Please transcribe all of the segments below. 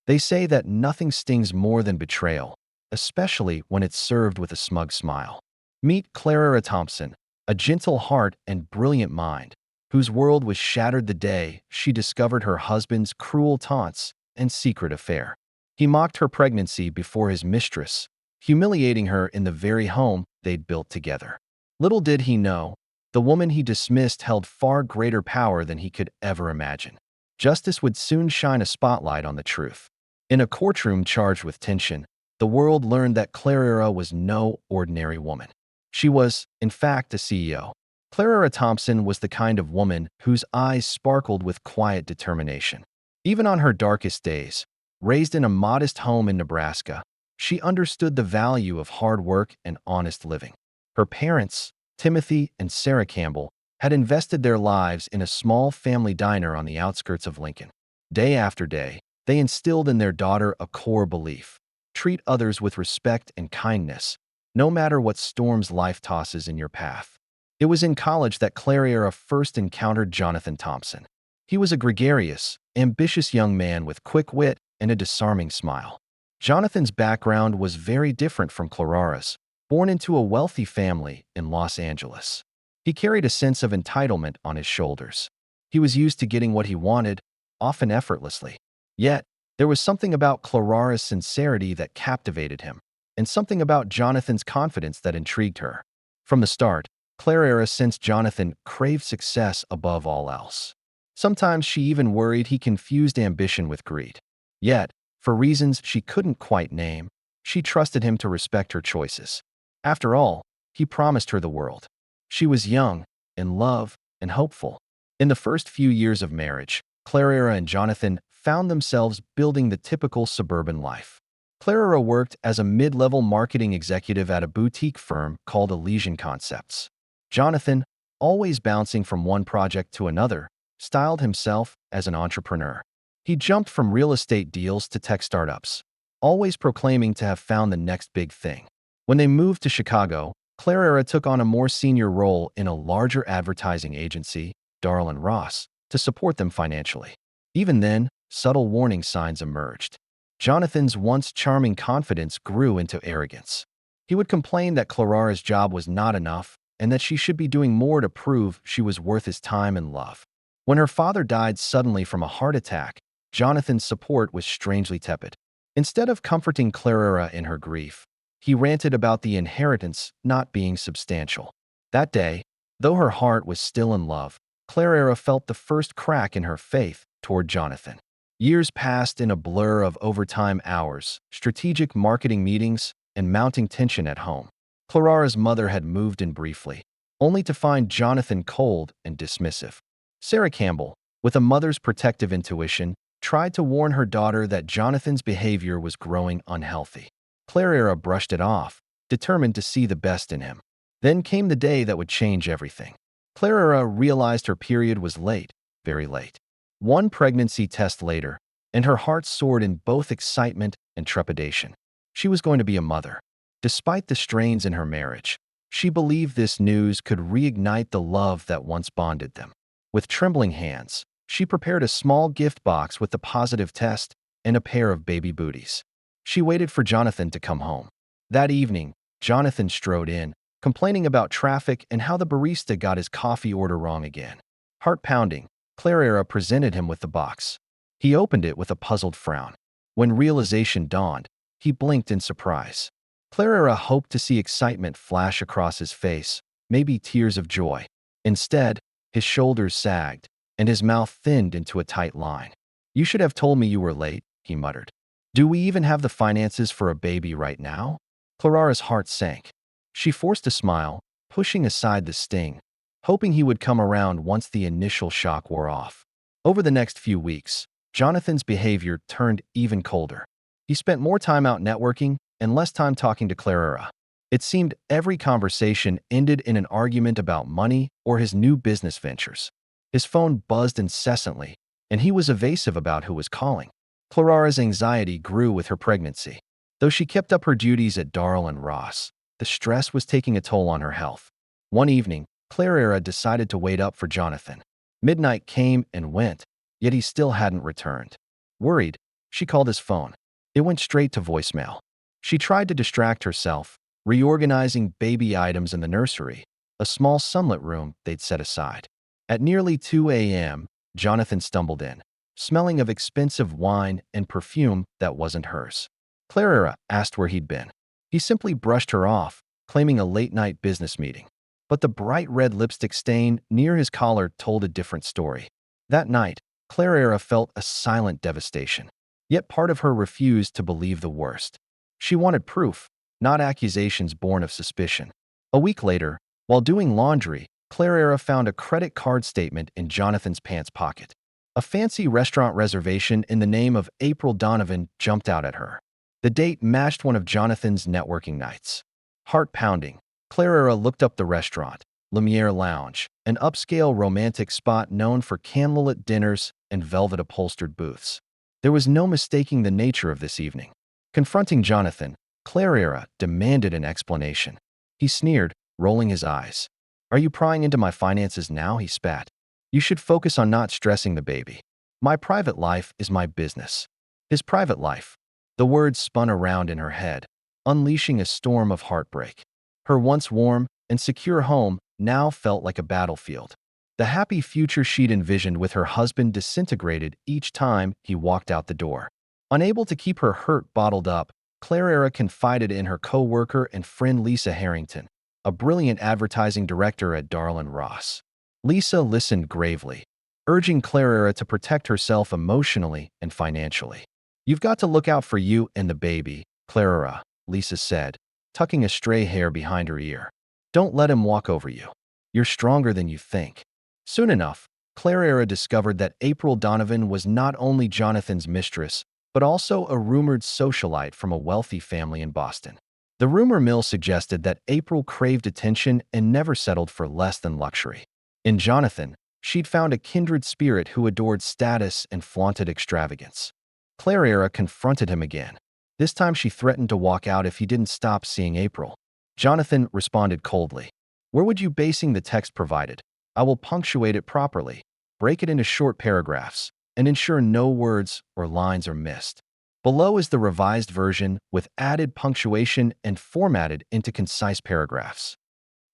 They say that nothing stings more than betrayal, especially when it's served with a smug smile. Meet Clara Thompson, a gentle heart and brilliant mind, whose world was shattered the day she discovered her husband's cruel taunts and secret affair. He mocked her pregnancy before his mistress, humiliating her in the very home they'd built together. Little did he know, the woman he dismissed held far greater power than he could ever imagine. Justice would soon shine a spotlight on the truth. In a courtroom charged with tension, the world learned that Clara was no ordinary woman. She was, in fact, a CEO. Clara Thompson was the kind of woman whose eyes sparkled with quiet determination. Even on her darkest days, raised in a modest home in Nebraska, she understood the value of hard work and honest living. Her parents, Timothy and Sarah Campbell, had invested their lives in a small family diner on the outskirts of Lincoln. Day after day, they instilled in their daughter a core belief: treat others with respect and kindness, no matter what storms life tosses in your path. It was in college that Clara first encountered Jonathan Thompson. He was a gregarious, ambitious young man with quick wit and a disarming smile. Jonathan's background was very different from Clara's, born into a wealthy family in Los Angeles. He carried a sense of entitlement on his shoulders. He was used to getting what he wanted, often effortlessly. Yet, there was something about Clara's sincerity that captivated him, and something about Jonathan's confidence that intrigued her. From the start, Clara sensed Jonathan craved success above all else. Sometimes she even worried he confused ambition with greed. Yet, for reasons she couldn't quite name, she trusted him to respect her choices. After all, he promised her the world. She was young, in love, and hopeful. In the first few years of marriage, Clara and Jonathan found themselves building the typical suburban life. Clara worked as a mid-level marketing executive at a boutique firm called Elysian Concepts. Jonathan, always bouncing from one project to another, styled himself as an entrepreneur. He jumped from real estate deals to tech startups, always proclaiming to have found the next big thing. When they moved to Chicago, Clara took on a more senior role in a larger advertising agency, Darl & Ross, to support them financially. Even then, subtle warning signs emerged. Jonathan's once charming confidence grew into arrogance. He would complain that Clara's job was not enough and that she should be doing more to prove she was worth his time and love. When her father died suddenly from a heart attack, Jonathan's support was strangely tepid. Instead of comforting Clara in her grief, he ranted about the inheritance not being substantial. That day, though her heart was still in love, Clara felt the first crack in her faith toward Jonathan. Years passed in a blur of overtime hours, strategic marketing meetings, and mounting tension at home. Clara's mother had moved in briefly, only to find Jonathan cold and dismissive. Sarah Campbell, with a mother's protective intuition, tried to warn her daughter that Jonathan's behavior was growing unhealthy. Clara brushed it off, determined to see the best in him. Then came the day that would change everything. Clara realized her period was late, very late. One pregnancy test later, and her heart soared in both excitement and trepidation. She was going to be a mother. Despite the strains in her marriage, she believed this news could reignite the love that once bonded them. With trembling hands, she prepared a small gift box with the positive test and a pair of baby booties. She waited for Jonathan to come home. That evening, Jonathan strode in, complaining about traffic and how the barista got his coffee order wrong again. Heart pounding, Clara presented him with the box. He opened it with a puzzled frown. When realization dawned, he blinked in surprise. Clara hoped to see excitement flash across his face, maybe tears of joy. Instead, his shoulders sagged, and his mouth thinned into a tight line. "You should have told me you were late," he muttered. "Do we even have the finances for a baby right now?" Clara's heart sank. She forced a smile, pushing aside the sting, hoping he would come around once the initial shock wore off. Over the next few weeks, Jonathan's behavior turned even colder. He spent more time out networking and less time talking to Clara. It seemed every conversation ended in an argument about money or his new business ventures. His phone buzzed incessantly, and he was evasive about who was calling. Clara's anxiety grew with her pregnancy. Though she kept up her duties at Darl & Ross, the stress was taking a toll on her health. One evening, Clara decided to wait up for Jonathan. Midnight came and went, yet he still hadn't returned. Worried, She called his phone. It went straight to voicemail. She tried to distract herself, reorganizing baby items in the nursery, a small sunlit room they'd set aside. At nearly 2 a.m., Jonathan stumbled in, smelling of expensive wine and perfume that wasn't hers. Clara asked where he'd been. He simply brushed her off, claiming a late-night business meeting. But the bright red lipstick stain near his collar told a different story. That night, Clara felt a silent devastation. Yet part of her refused to believe the worst. She wanted proof, not accusations born of suspicion. A week later, while doing laundry, Clara found a credit card statement in Jonathan's pants pocket. A fancy restaurant reservation in the name of April Donovan jumped out at her. The date matched one of Jonathan's networking nights. Heart pounding, Clara looked up the restaurant, Lumiere Lounge, an upscale romantic spot known for candlelit dinners and velvet-upholstered booths. There was no mistaking the nature of this evening. Confronting Jonathan, Clara demanded an explanation. He sneered, rolling his eyes. "Are you prying into my finances now?" he spat. "You should focus on not stressing the baby. My private life is my business." His private life. The words spun around in her head, unleashing a storm of heartbreak. Her once warm and secure home now felt like a battlefield. The happy future she'd envisioned with her husband disintegrated each time he walked out the door. Unable to keep her hurt bottled up, Clara confided in her co-worker and friend Lisa Harrington, a brilliant advertising director at Darlin Ross. Lisa listened gravely, urging Clara to protect herself emotionally and financially. "You've got to look out for you and the baby, Clara," Lisa said, tucking a stray hair behind her ear. "Don't let him walk over you. You're stronger than you think." Soon enough, Clara discovered that April Donovan was not only Jonathan's mistress, but also a rumored socialite from a wealthy family in Boston. The rumor mill suggested that April craved attention and never settled for less than luxury. In Jonathan, she'd found a kindred spirit who adored status and flaunted extravagance. Clara confronted him again. This time she threatened to walk out if he didn't stop seeing April. Jonathan responded coldly. "Where would you basing the text provided? I will punctuate it properly, break it into short paragraphs, and ensure no words or lines are missed. Below is the revised version with added punctuation and formatted into concise paragraphs."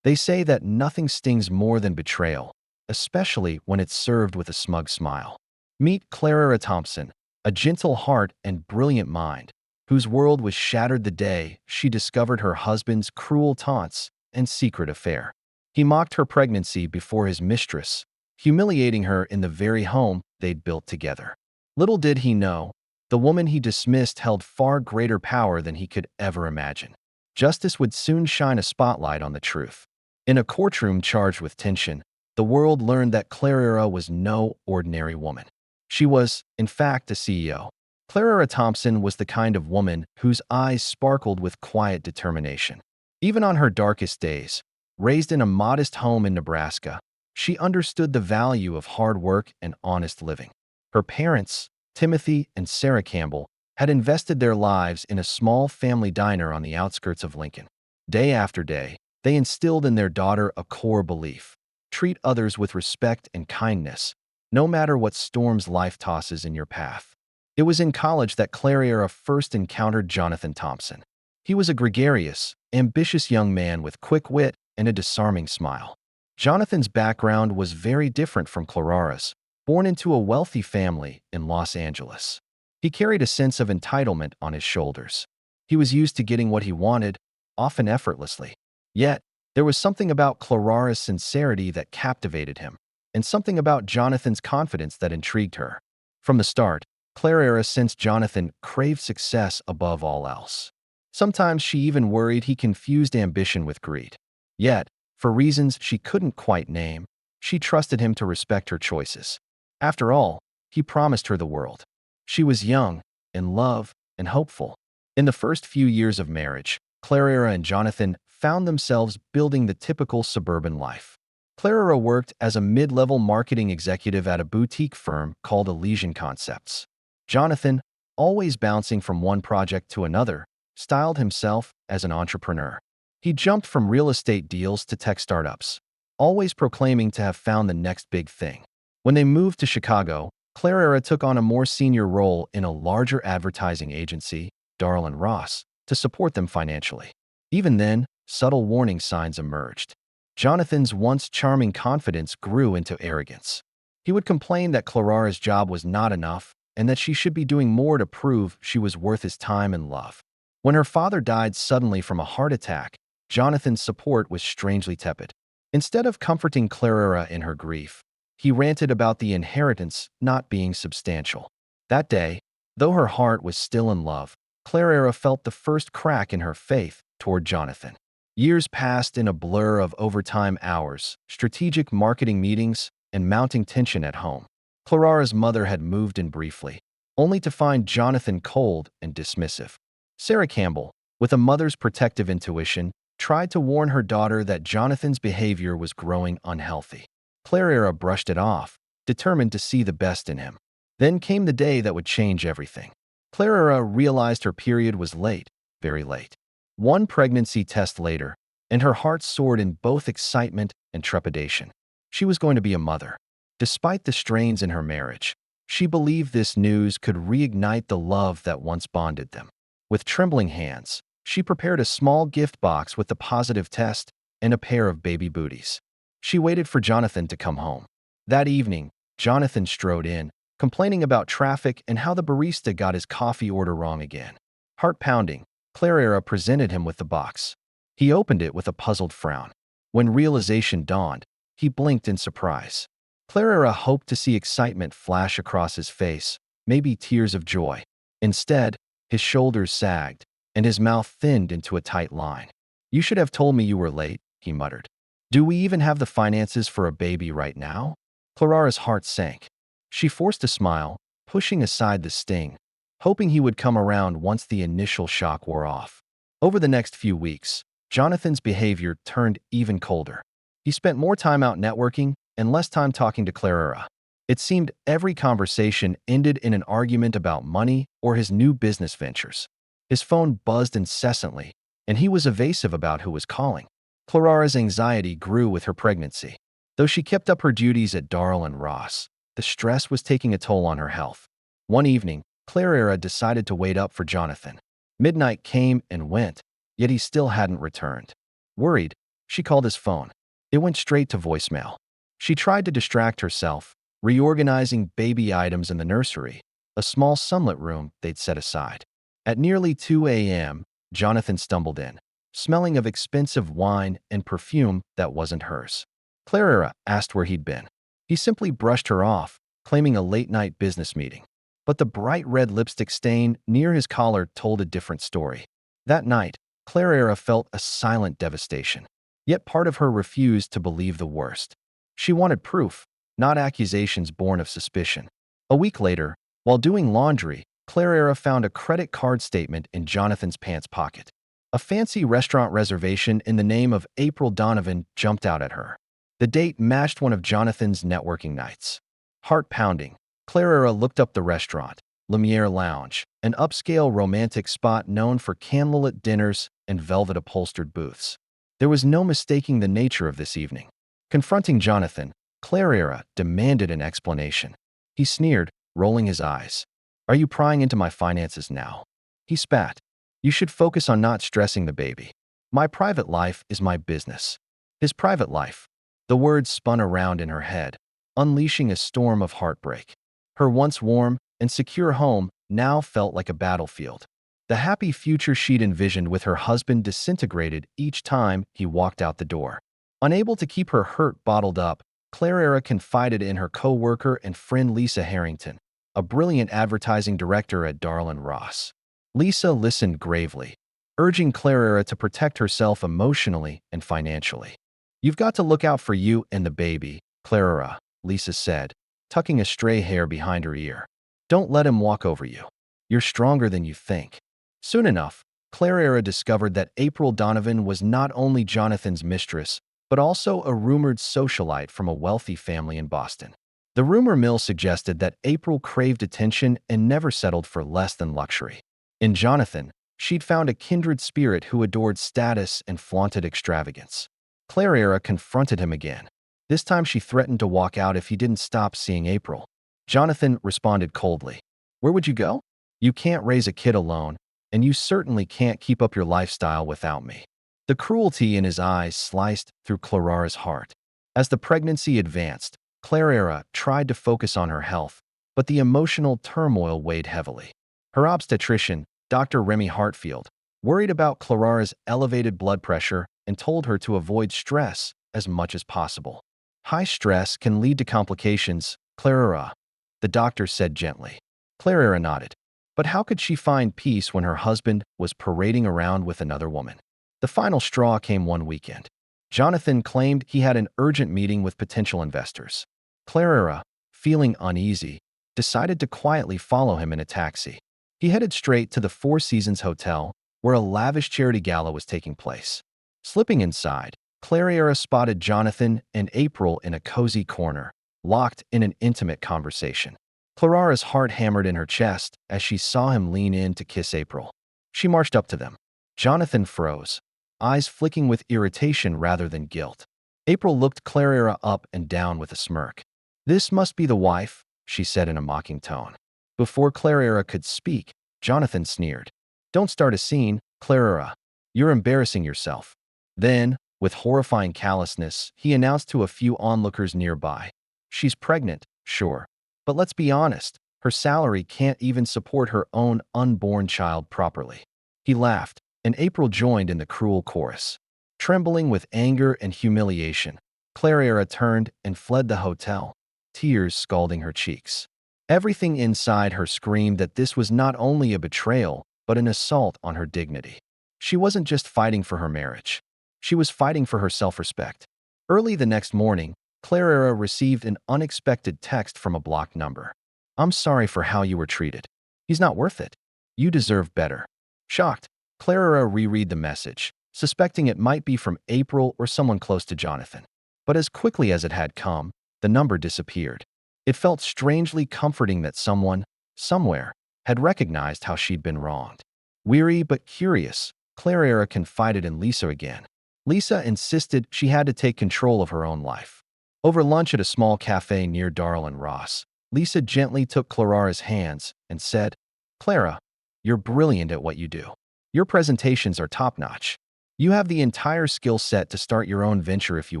They say that nothing stings more than betrayal, especially when it's served with a smug smile. Meet Clara Thompson, a gentle heart and brilliant mind, whose world was shattered the day she discovered her husband's cruel taunts and secret affair. He mocked her pregnancy before his mistress, humiliating her in the very home they'd built together. Little did he know, the woman he dismissed held far greater power than he could ever imagine. Justice would soon shine a spotlight on the truth. In a courtroom charged with tension, the world learned that Clara was no ordinary woman. She was, in fact, a CEO. Clara Thompson was the kind of woman whose eyes sparkled with quiet determination. Even on her darkest days, raised in a modest home in Nebraska, she understood the value of hard work and honest living. Her parents, Timothy and Sarah Campbell, had invested their lives in a small family diner on the outskirts of Lincoln. Day after day, they instilled in their daughter a core belief: treat others with respect and kindness, no matter what storms life tosses in your path. It was in college that Clara first encountered Jonathan Thompson. He was a gregarious, ambitious young man with quick wit and a disarming smile. Jonathan's background was very different from Clara's, born into a wealthy family in Los Angeles. He carried a sense of entitlement on his shoulders. He was used to getting what he wanted, often effortlessly. Yet, there was something about Clara's sincerity that captivated him, and something about Jonathan's confidence that intrigued her. From the start, Clara sensed Jonathan craved success above all else. Sometimes she even worried he confused ambition with greed. Yet, for reasons she couldn't quite name, she trusted him to respect her choices. After all, he promised her the world. She was young, in love, and hopeful. In the first few years of marriage, Clara and Jonathan found themselves building the typical suburban life. Clara worked as a mid-level marketing executive at a boutique firm called Elysian Concepts. Jonathan, always bouncing from one project to another, styled himself as an entrepreneur. He jumped from real estate deals to tech startups, always proclaiming to have found the next big thing. When they moved to Chicago, Clara took on a more senior role in a larger advertising agency, Darl& Ross, to support them financially. Even then, subtle warning signs emerged. Jonathan's once charming confidence grew into arrogance. He would complain that Clara's job was not enough and that she should be doing more to prove she was worth his time and love. When her father died suddenly from a heart attack, Jonathan's support was strangely tepid. Instead of comforting Clara in her grief, he ranted about the inheritance not being substantial. That day, though her heart was still in love, Clara felt the first crack in her faith toward Jonathan. Years passed in a blur of overtime hours, strategic marketing meetings, and mounting tension at home. Clara's mother had moved in briefly, only to find Jonathan cold and dismissive. Sarah Campbell, with a mother's protective intuition, tried to warn her daughter that Jonathan's behavior was growing unhealthy. Clara brushed it off, determined to see the best in him. Then came the day that would change everything. Clara realized her period was late, very late. One pregnancy test later, and her heart soared in both excitement and trepidation. She was going to be a mother. Despite the strains in her marriage, she believed this news could reignite the love that once bonded them. With trembling hands, she prepared a small gift box with the positive test and a pair of baby booties. She waited for Jonathan to come home. That evening, Jonathan strode in, complaining about traffic and how the barista got his coffee order wrong again. Heart-pounding, Clara presented him with the box. He opened it with a puzzled frown. When realization dawned, he blinked in surprise. Clara hoped to see excitement flash across his face, maybe tears of joy. Instead, his shoulders sagged, and his mouth thinned into a tight line. "You should have told me you were late," he muttered. "Do we even have the finances for a baby right now?" Clara's heart sank. She forced a smile, pushing aside the sting, hoping he would come around once the initial shock wore off. Over the next few weeks, Jonathan's behavior turned even colder. He spent more time out networking and less time talking to Clara. It seemed every conversation ended in an argument about money or his new business ventures. His phone buzzed incessantly, and he was evasive about who was calling. Clara's anxiety grew with her pregnancy. Though she kept up her duties at Darl& Ross, the stress was taking a toll on her health. One evening, Clara decided to wait up for Jonathan. Midnight came and went, yet he still hadn't returned. Worried, she called his phone. It went straight to voicemail. She tried to distract herself, reorganizing baby items in the nursery, a small sunlit room they'd set aside. At nearly 2 a.m., Jonathan stumbled in, smelling of expensive wine and perfume that wasn't hers. Clara asked where he'd been. He simply brushed her off, claiming a late-night business meeting. But the bright red lipstick stain near his collar told a different story. That night, Clara felt a silent devastation. Yet part of her refused to believe the worst. She wanted proof, not accusations born of suspicion. A week later, while doing laundry, Clara found a credit card statement in Jonathan's pants pocket. A fancy restaurant reservation in the name of April Donovan jumped out at her. The date matched one of Jonathan's networking nights. Heart-pounding, Clara looked up the restaurant, Lumiere Lounge, an upscale romantic spot known for candlelit dinners and velvet-upholstered booths. There was no mistaking the nature of this evening. Confronting Jonathan, Clara demanded an explanation. He sneered, rolling his eyes. "Are you prying into my finances now?" He spat. "You should focus on not stressing the baby. My private life is my business." His private life. The words spun around in her head, unleashing a storm of heartbreak. Her once warm and secure home now felt like a battlefield. The happy future she'd envisioned with her husband disintegrated each time he walked out the door. Unable to keep her hurt bottled up, Clara confided in her co-worker and friend Lisa Harrington, a brilliant advertising director at Darl& Ross. Lisa listened gravely, urging Clara to protect herself emotionally and financially. "You've got to look out for you and the baby, Clara," Lisa said, tucking a stray hair behind her ear. "Don't let him walk over you. You're stronger than you think." Soon enough, Clara discovered that April Donovan was not only Jonathan's mistress, but also a rumored socialite from a wealthy family in Boston. The rumor mill suggested that April craved attention and never settled for less than luxury. In Jonathan, she'd found a kindred spirit who adored status and flaunted extravagance. Clara confronted him again. This time she threatened to walk out if he didn't stop seeing April. Jonathan responded coldly. Where would you go? You can't raise a kid alone, and you certainly can't keep up your lifestyle without me. The cruelty in his eyes sliced through Clara's heart. As the pregnancy advanced, Clara tried to focus on her health, but the emotional turmoil weighed heavily. Her obstetrician, Dr. Remy Heartfelt, worried about Clara's elevated blood pressure and told her to avoid stress as much as possible. High stress can lead to complications, Clara, the doctor said gently. Clara nodded. But how could she find peace when her husband was parading around with another woman? The final straw came one weekend. Jonathan claimed he had an urgent meeting with potential investors. Clara, feeling uneasy, decided to quietly follow him in a taxi. He headed straight to the Four Seasons Hotel, where a lavish charity gala was taking place. Slipping inside, Clara spotted Jonathan and April in a cozy corner, locked in an intimate conversation. Clara's heart hammered in her chest as she saw him lean in to kiss April. She marched up to them. Jonathan froze, eyes flicking with irritation rather than guilt. April looked Clara up and down with a smirk. This must be the wife, she said in a mocking tone. Before Clara could speak, Jonathan sneered. Don't start a scene, Clara. You're embarrassing yourself. Then, with horrifying callousness, he announced to a few onlookers nearby. She's pregnant, sure. But let's be honest, her salary can't even support her own unborn child properly. He laughed, and April joined in the cruel chorus. Trembling with anger and humiliation, Clara turned and fled the hotel, tears scalding her cheeks. Everything inside her screamed that this was not only a betrayal, but an assault on her dignity. She wasn't just fighting for her marriage. She was fighting for her self-respect. Early the next morning, Clara received an unexpected text from a blocked number. I'm sorry for how you were treated. He's not worth it. You deserve better. Shocked, Clara reread the message, suspecting it might be from April or someone close to Jonathan. But as quickly as it had come, the number disappeared. It felt strangely comforting that someone, somewhere, had recognized how she'd been wronged. Weary but curious, Clara confided in Lisa again. Lisa insisted she had to take control of her own life. Over lunch at a small cafe near Darl and Ross, Lisa gently took Clara's hands and said, Clara, you're brilliant at what you do. Your presentations are top-notch. You have the entire skill set to start your own venture if you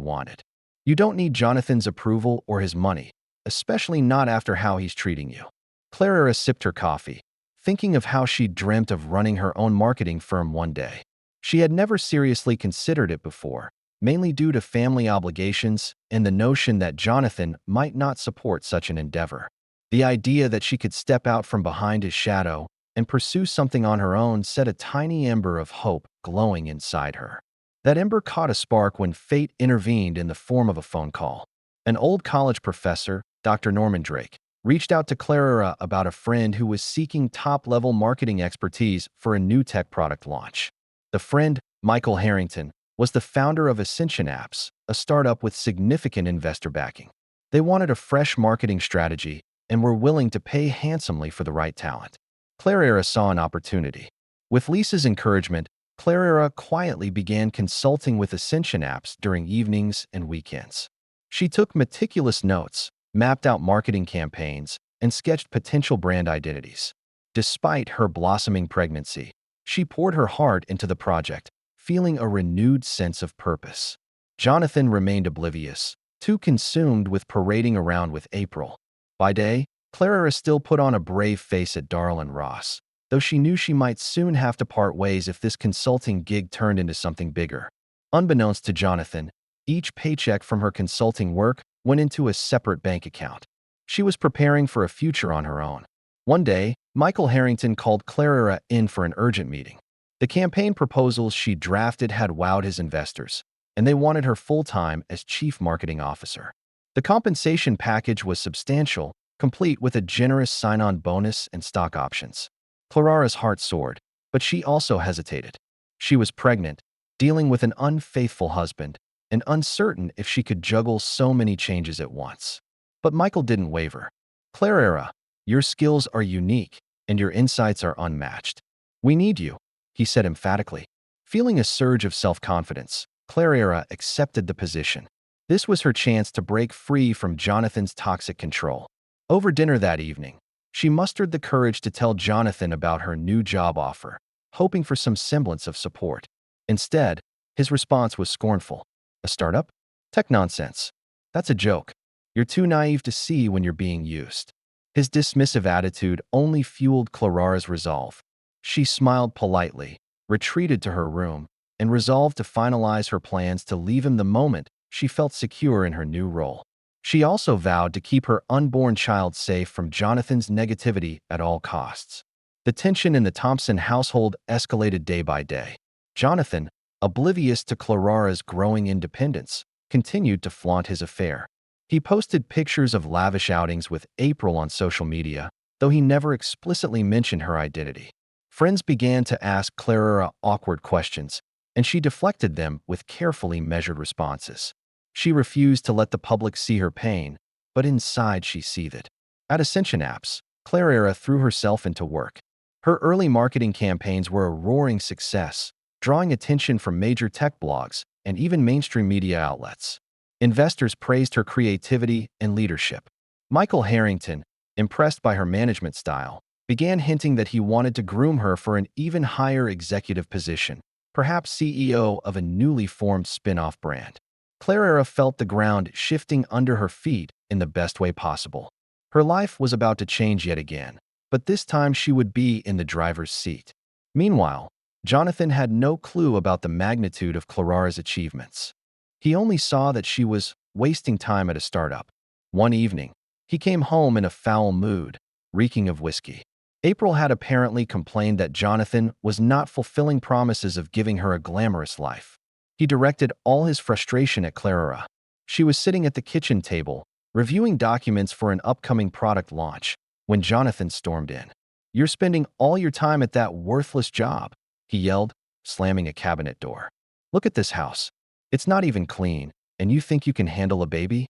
want it. You don't need Jonathan's approval or his money, especially not after how he's treating you. Clara sipped her coffee, thinking of how she'd dreamt of running her own marketing firm one day. She had never seriously considered it before, mainly due to family obligations and the notion that Jonathan might not support such an endeavor. The idea that she could step out from behind his shadow and pursue something on her own set a tiny ember of hope glowing inside her. That ember caught a spark when fate intervened in the form of a phone call. An old college professor, Dr. Norman Drake, reached out to Clara about a friend who was seeking top-level marketing expertise for a new tech product launch. The friend, Michael Harrington, was the founder of Ascension Apps, a startup with significant investor backing. They wanted a fresh marketing strategy and were willing to pay handsomely for the right talent. Clara saw an opportunity. With Lisa's encouragement, Clara quietly began consulting with Ascension Apps during evenings and weekends. She took meticulous notes, mapped out marketing campaigns, and sketched potential brand identities. Despite her blossoming pregnancy, she poured her heart into the project, feeling a renewed sense of purpose. Jonathan remained oblivious, too consumed with parading around with April. By day, Clara still put on a brave face at Darl and Ross, though she knew she might soon have to part ways if this consulting gig turned into something bigger. Unbeknownst to Jonathan, each paycheck from her consulting work went into a separate bank account. She was preparing for a future on her own. One day, Michael Harrington called Clara in for an urgent meeting. The campaign proposals she drafted had wowed his investors, and they wanted her full-time as chief marketing officer. The compensation package was substantial, complete with a generous sign-on bonus and stock options. Clara's heart soared, but she also hesitated. She was pregnant, dealing with an unfaithful husband, and uncertain if she could juggle so many changes at once. But Michael didn't waver. Clara, your skills are unique, and your insights are unmatched. We need you, he said emphatically. Feeling a surge of self-confidence, Clara accepted the position. This was her chance to break free from Jonathan's toxic control. Over dinner that evening, she mustered the courage to tell Jonathan about her new job offer, hoping for some semblance of support. Instead, his response was scornful. A startup? Tech nonsense. That's a joke. You're too naive to see when you're being used. His dismissive attitude only fueled Clara's resolve. She smiled politely, retreated to her room, and resolved to finalize her plans to leave him the moment she felt secure in her new role. She also vowed to keep her unborn child safe from Jonathan's negativity at all costs. The tension in the Thompson household escalated day by day. Jonathan, oblivious to Clara's growing independence, continued to flaunt his affair. He posted pictures of lavish outings with April on social media, though he never explicitly mentioned her identity. Friends began to ask Clara awkward questions, and she deflected them with carefully measured responses. She refused to let the public see her pain, but inside she seethed. At Ascension Apps, Clara threw herself into work. Her early marketing campaigns were a roaring success, drawing attention from major tech blogs and even mainstream media outlets. Investors praised her creativity and leadership. Michael Harrington, impressed by her management style, began hinting that he wanted to groom her for an even higher executive position, perhaps CEO of a newly formed spin-off brand. Clara felt the ground shifting under her feet in the best way possible. Her life was about to change yet again, but this time she would be in the driver's seat. Meanwhile, Jonathan had no clue about the magnitude of Clara's achievements. He only saw that she was wasting time at a startup. One evening, he came home in a foul mood, reeking of whiskey. April had apparently complained that Jonathan was not fulfilling promises of giving her a glamorous life. He directed all his frustration at Clara. She was sitting at the kitchen table, reviewing documents for an upcoming product launch, when Jonathan stormed in. "You're spending all your time at that worthless job," he yelled, slamming a cabinet door. "Look at this house. It's not even clean, and you think you can handle a baby?"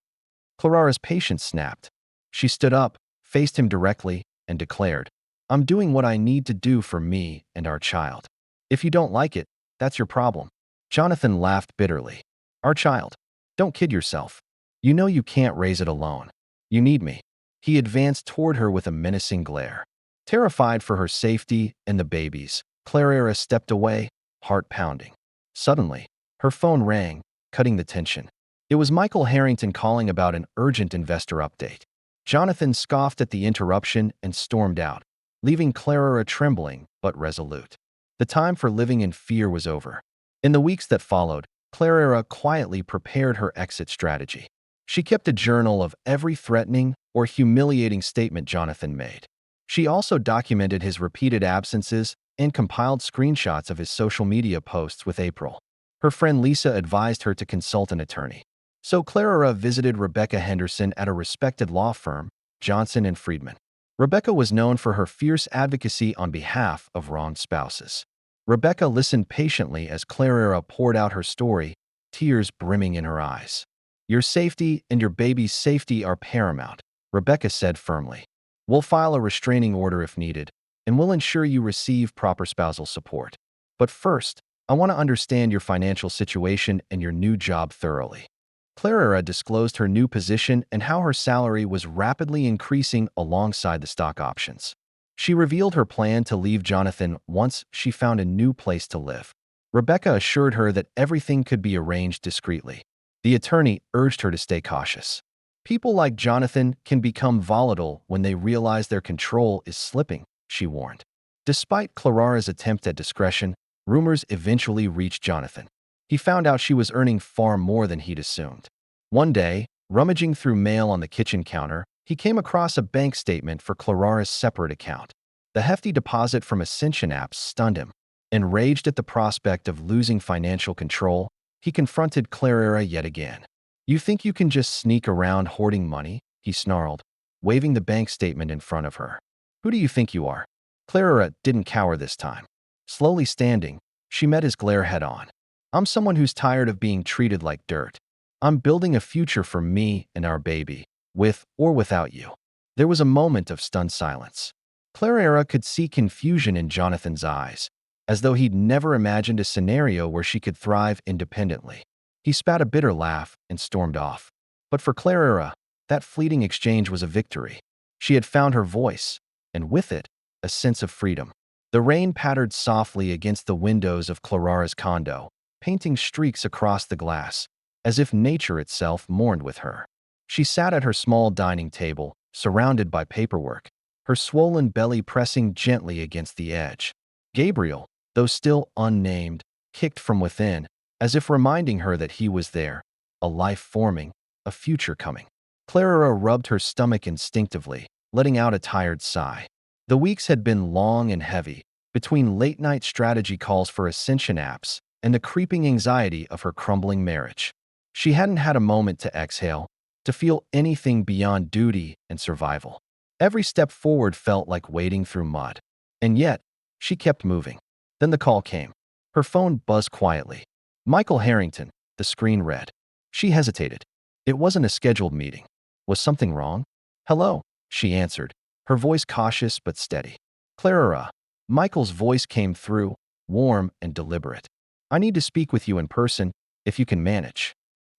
Clara's patience snapped. She stood up, faced him directly, and declared, "I'm doing what I need to do for me and our child. If you don't like it, that's your problem." Jonathan laughed bitterly. "Our child? Don't kid yourself. You know you can't raise it alone. You need me." He advanced toward her with a menacing glare. Terrified for her safety and the baby's, Clara stepped away, heart pounding. Suddenly, her phone rang, cutting the tension. It was Michael Harrington calling about an urgent investor update. Jonathan scoffed at the interruption and stormed out, leaving Clara trembling but resolute. The time for living in fear was over. In the weeks that followed, Clara quietly prepared her exit strategy. She kept a journal of every threatening or humiliating statement Jonathan made. She also documented his repeated absences and compiled screenshots of his social media posts with April. Her friend Lisa advised her to consult an attorney. So Clara visited Rebecca Henderson at a respected law firm, Johnson and Friedman. Rebecca was known for her fierce advocacy on behalf of wronged spouses. Rebecca listened patiently as Clara poured out her story, tears brimming in her eyes. "Your safety and your baby's safety are paramount," Rebecca said firmly. "We'll file a restraining order if needed, and we'll ensure you receive proper spousal support. But first, I want to understand your financial situation and your new job thoroughly." Clara disclosed her new position and how her salary was rapidly increasing alongside the stock options. She revealed her plan to leave Jonathan once she found a new place to live. Rebecca assured her that everything could be arranged discreetly. The attorney urged her to stay cautious. "People like Jonathan can become volatile when they realize their control is slipping," she warned. Despite Clara's attempt at discretion, rumors eventually reached Jonathan. He found out she was earning far more than he'd assumed. One day, rummaging through mail on the kitchen counter, he came across a bank statement for Clara's separate account. The hefty deposit from Ascension Apps stunned him. Enraged at the prospect of losing financial control, he confronted Clara yet again. "You think you can just sneak around hoarding money?" he snarled, waving the bank statement in front of her. "Who do you think you are?" Clara didn't cower this time. Slowly standing, she met his glare head-on. "I'm someone who's tired of being treated like dirt. I'm building a future for me and our baby, with or without you." There was a moment of stunned silence. Clara could see confusion in Jonathan's eyes, as though he'd never imagined a scenario where she could thrive independently. He spat a bitter laugh and stormed off. But for Clara, that fleeting exchange was a victory. She had found her voice, and with it, a sense of freedom. The rain pattered softly against the windows of Clarara's condo, painting streaks across the glass, as if nature itself mourned with her. She sat at her small dining table, surrounded by paperwork, her swollen belly pressing gently against the edge. Gabriel, though still unnamed, kicked from within, as if reminding her that he was there, a life forming, a future coming. Clara rubbed her stomach instinctively, letting out a tired sigh. The weeks had been long and heavy, between late-night strategy calls for Ascension apps and the creeping anxiety of her crumbling marriage. She hadn't had a moment to exhale, to feel anything beyond duty and survival. Every step forward felt like wading through mud. And yet, she kept moving. Then the call came. Her phone buzzed quietly. Michael Harrington, the screen read. She hesitated. It wasn't a scheduled meeting. Was something wrong? Hello, she answered, her voice cautious but steady. Clara. Michael's voice came through, warm and deliberate. I need to speak with you in person, if you can manage.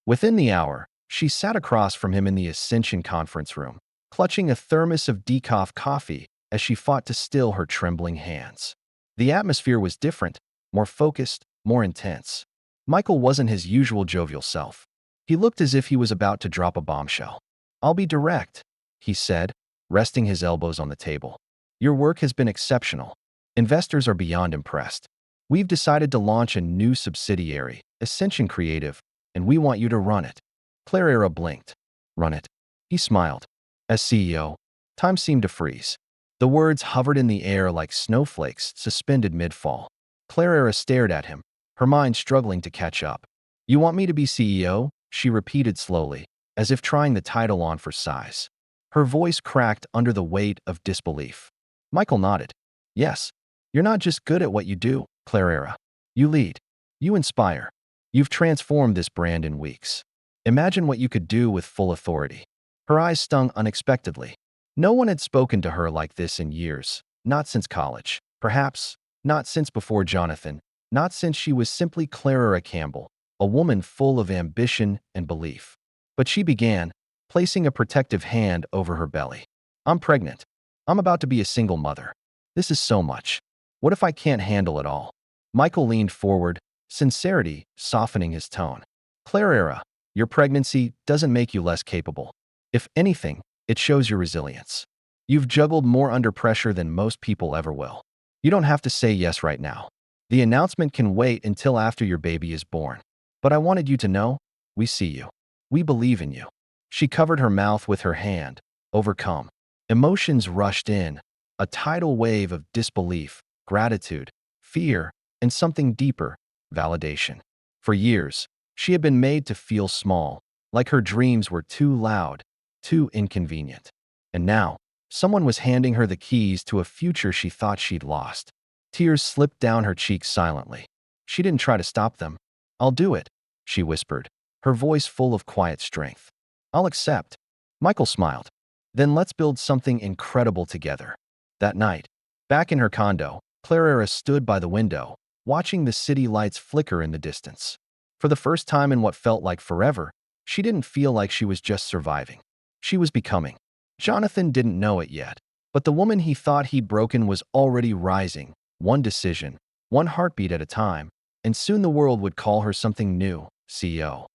Within the hour, she sat across from him in the Ascension conference room, clutching a thermos of decaf coffee as she fought to still her trembling hands. The atmosphere was different, more focused, more intense. Michael wasn't his usual jovial self. He looked as if he was about to drop a bombshell. I'll be direct, he said, resting his elbows on the table. Your work has been exceptional. Investors are beyond impressed. We've decided to launch a new subsidiary, Ascension Creative, and we want you to run it. Clara blinked. Run it? He smiled. As CEO, time seemed to freeze. The words hovered in the air like snowflakes suspended mid-fall. Clara stared at him, her mind struggling to catch up. You want me to be CEO? She repeated slowly, as if trying the title on for size. Her voice cracked under the weight of disbelief. Michael nodded. Yes. You're not just good at what you do, Clara. You lead. You inspire. You've transformed this brand in weeks. Imagine what you could do with full authority. Her eyes stung unexpectedly. No one had spoken to her like this in years, not since college, perhaps, not since before Jonathan, not since she was simply Clara Campbell, a woman full of ambition and belief. But she began, placing a protective hand over her belly. I'm pregnant. I'm about to be a single mother. This is so much. What if I can't handle it all? Michael leaned forward, sincerity softening his tone. Clara, your pregnancy doesn't make you less capable. If anything, it shows your resilience. You've juggled more under pressure than most people ever will. You don't have to say yes right now. The announcement can wait until after your baby is born. But I wanted you to know, we see you. We believe in you. She covered her mouth with her hand, overcome. Emotions rushed in, a tidal wave of disbelief, gratitude, fear, and something deeper, validation. For years, she had been made to feel small, like her dreams were too loud, too inconvenient. And now, someone was handing her the keys to a future she thought she'd lost. Tears slipped down her cheeks silently. She didn't try to stop them. I'll do it, she whispered, her voice full of quiet strength. I'll accept. Michael smiled. Then let's build something incredible together. That night, back in her condo, Clara stood by the window, watching the city lights flicker in the distance. For the first time in what felt like forever, she didn't feel like she was just surviving. She was becoming. Jonathan didn't know it yet, but the woman he thought he'd broken was already rising, one decision, one heartbeat at a time, and soon the world would call her something new, CEO.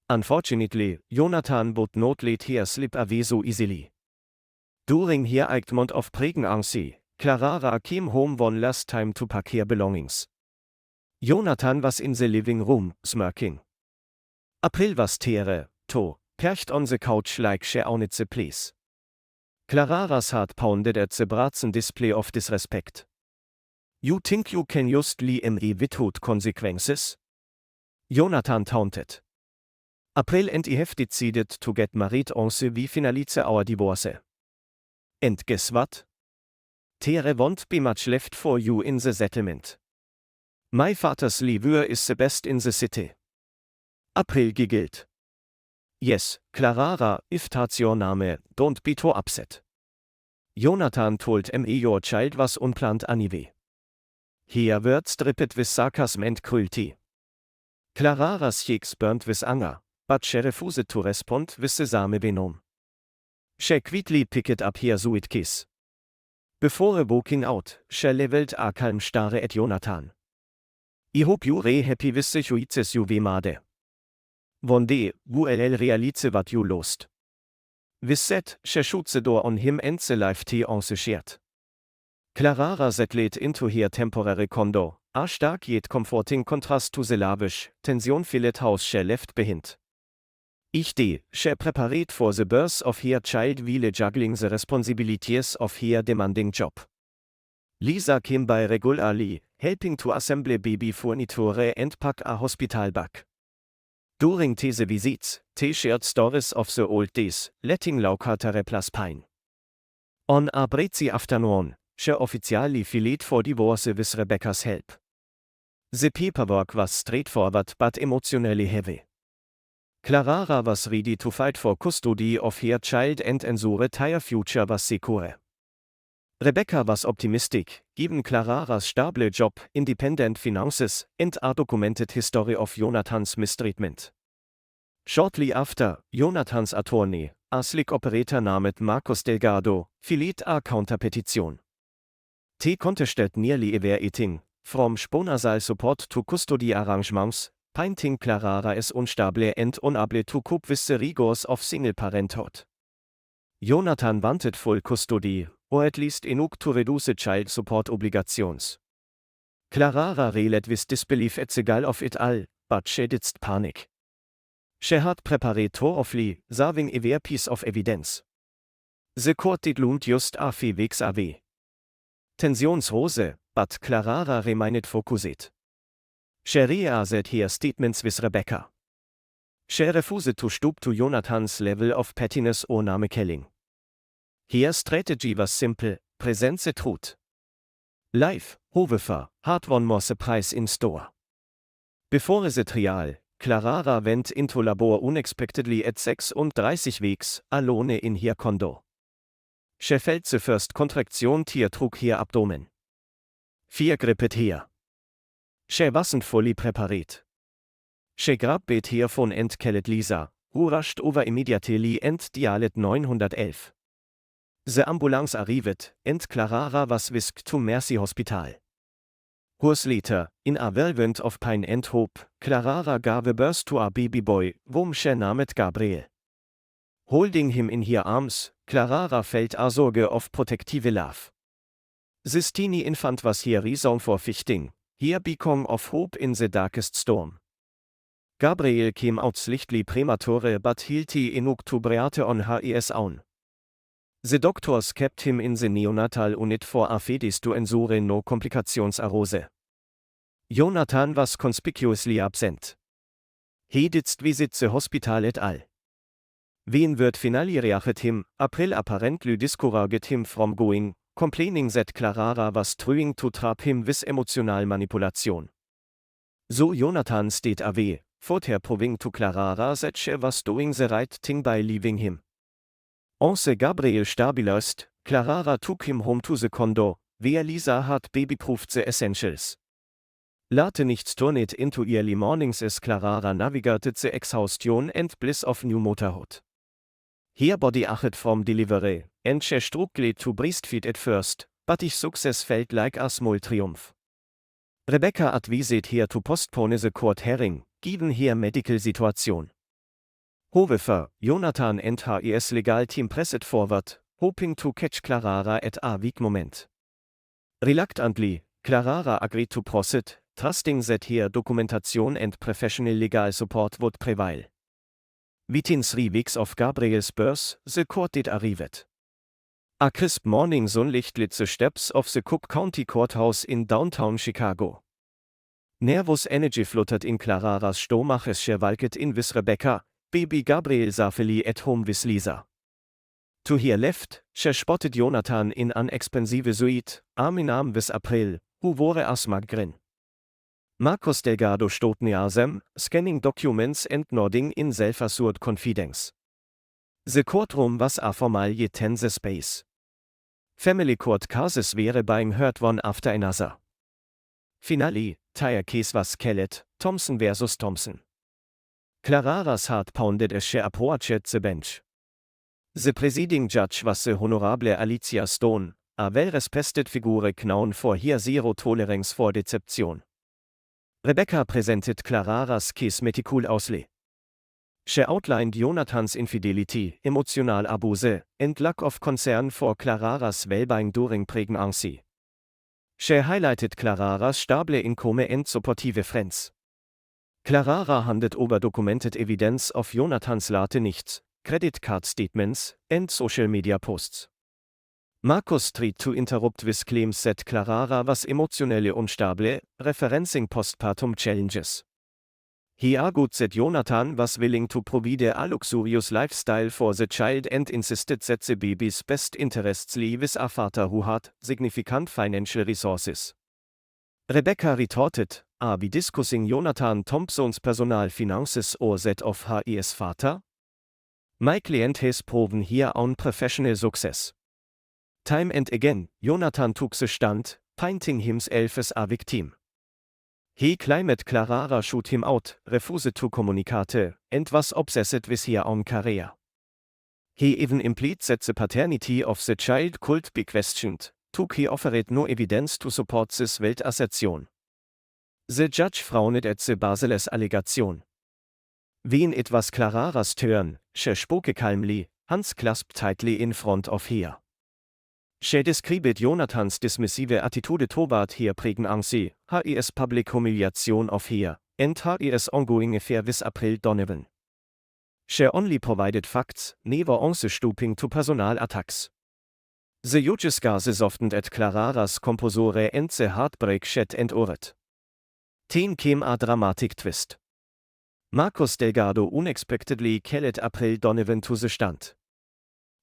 Unfortunately, Jonathan would not let her slip away so easily. During her act of pregnancy, Clara came home one last time to pack her belongings. Jonathan was in the living room, smirking. April was there, too, perched on the couch like she owned the place. Clara's heart pounded at the brazen display of disrespect. You think you can just lie me without consequences? Jonathan taunted. April and I have decided to get married on the we finalize our divorce. And guess what? There won't be much left for you in the settlement. My father's liver is the best in the city. April giggled. Yes, Clara, if that's your name, don't be too upset. Jonathan told me your child was unplanned anyway. Her words dripped with sarcasm and cruelty. Clara's cheeks burned with anger, but she refused to respond with the same venom. She quickly picked up her suitcase. Before walking out, she leveled a calm stare at Jonathan. I hope you're happy with the choices you made. One day, we'll realize what you lost. With that, she shut the door on him and the life tea on the shirt. Clara settled into her temporary condo, a stark yet comforting contrast to the lavish, tension-filled house she left behind. Each day, she prepared for the birth of her child while juggling the responsibilities of her demanding job. Lisa came by regularly, helping to assemble baby furniture and pack a hospital bag. During these visits, they shared stories of the old days, letting laughter replace pain. On a breezy afternoon, she officially filed for divorce with Rebecca's help. The paperwork was straightforward but emotionally heavy. Clara was ready to fight for custody of her child and ensure their future was secure. Rebecca was optimistic, given Clara's stable job, independent finances, and a documented history of Jonathan's mistreatment. Shortly after, Jonathan's attorney, a slick operator named Marcos Delgado, filed a counterpetition. They contested nearly everything, from spousal support to custody arrangements, painting Clara as unstable and unable to cope with the rigors of single parenthood. Jonathan wanted full custody, or at least enough to reduce child support obligations. Clara reeled with disbelief at the gall of it all, but she didn't panic. She had prepared thoroughly, serving every piece of evidence. The court did loomed just a few weeks away. Tensions rose, but Clara remained focused. She reasserted her statements with Rebecca. She refused to stoop to Jonathan's level of pettiness or name-calling. Her strategy was simple: present the truth. Life, however, had one more surprise in store. Before the trial, Clara went into labor unexpectedly at 36 weeks, alone in her condo. She felt the first contraction tear through her abdomen. Fear gripped her. She wasn't fully prepared. She grabbed her phone and called Lisa, who rushed over immediately and dialed 911. The ambulance arrived, and Clara was whisked to Mercy Hospital. Hours later, in a whirlwind of pain and hope, Clara gave birth to a baby boy, whom she named Gabriel. Holding him in her arms, Clara felt a surge of protective love. This teeny infant was her reason for fighting, her beacon of hope in the darkest storm. Gabriel came out slightly premature but healthy enough to breathe on his own. The doctors kept him in the neonatal unit for a few days to ensure no complications arose. Jonathan was conspicuously absent. He didn't visit the hospital at all. When word finally reached him, April apparently discouraged him from going, complaining that Clara was trying to trap him with emotional manipulation. So Jonathan stayed away, further proving to Clara that she was doing the right thing by leaving him. Once Gabriel stabilized, Clara took him home to the condo, where Lisa had baby-proofed the essentials. Late nights turned into early mornings as Clara navigated the exhaustion and bliss of new motherhood. Her body ached from delivery, and she struggled to breastfeed at first, but each success felt like a small triumph. Rebecca advised her to postpone the court hearing, given her medical situation. However, Jonathan and his legal team pressed forward, hoping to catch Clara at a weak moment. Reluctantly, Clara agreed to proceed, trusting that her documentation and professional legal support would prevail. Within 3 weeks of Gabriel's birth, the court did arrive. A crisp morning sunlight lit the steps of the Cook County Courthouse in downtown Chicago. Nervous energy fluttered in Clara's stomach as she walked in with Rebecca, baby Gabriel safely at home with Lisa. To her left, she spotted Jonathan in an expensive suite, arm in arm with April, who wore a smug grin. Marcos Delgado stood near them, scanning documents and nodding in self-assured confidence. The courtroom was a formal yet tense space. Family court cases were being heard one after another. Finally, their case was called, Thompson versus Thompson. Clara's heart pounded as she approached the bench. The presiding judge was the Honorable Alicia Stone, a well-respected figure known for her zero tolerance for deception. Rebecca presented Clara's case meticulously. She outlined Jonathan's infidelity, emotional abuse, and lack of concern for Clara's well-being during pregnancy. She highlighted Clara's stable income and supportive friends. Clara handed over documented evidence of Jonathans late nichts, credit card statements, and social media posts. Marcus tried to interrupt with claims that Clara was emotionally unstable, referencing postpartum challenges. He argued that Jonathan was willing to provide a luxurious lifestyle for the child and insisted that the baby's best interests lay with a father who had significant financial resources. Rebecca retorted, "Are we discussing Jonathan Thompson's personal finances or that of his father? My client has proven her own professional success. Time and again, Jonathan took the stand, painting himself as a victim. He claimed Clara shoot him out, refused to communicate, and was obsessed with her own career. He even implied that the paternity of the child could be questioned, though he offered no evidence to support this wild assertion. The judge frowned at the baseless allegation. When it was Clara's turn, she spoke calmly, hands clasped tightly in front of her. She described Jonathan's dismissive attitude toward her pregnancy, his public humiliation of her, and his ongoing affair with April Donovan. She only provided facts, never once stooping to personal attacks. The judge's gaze softened at Clara's composure and the heartbreak she endured. Then came a dramatic twist. Marcus Delgado unexpectedly called April Donovan to the stand.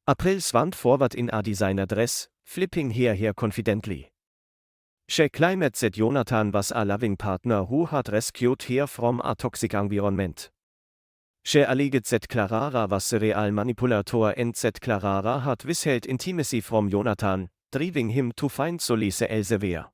April swung forward in a designer dress, flipping her hair confidently. She claimed that Jonathan was a loving partner who had rescued her from a toxic environment. She alleged that Clara was the real manipulator and that Clara had withheld intimacy from Jonathan, driving him to find solace elsewhere.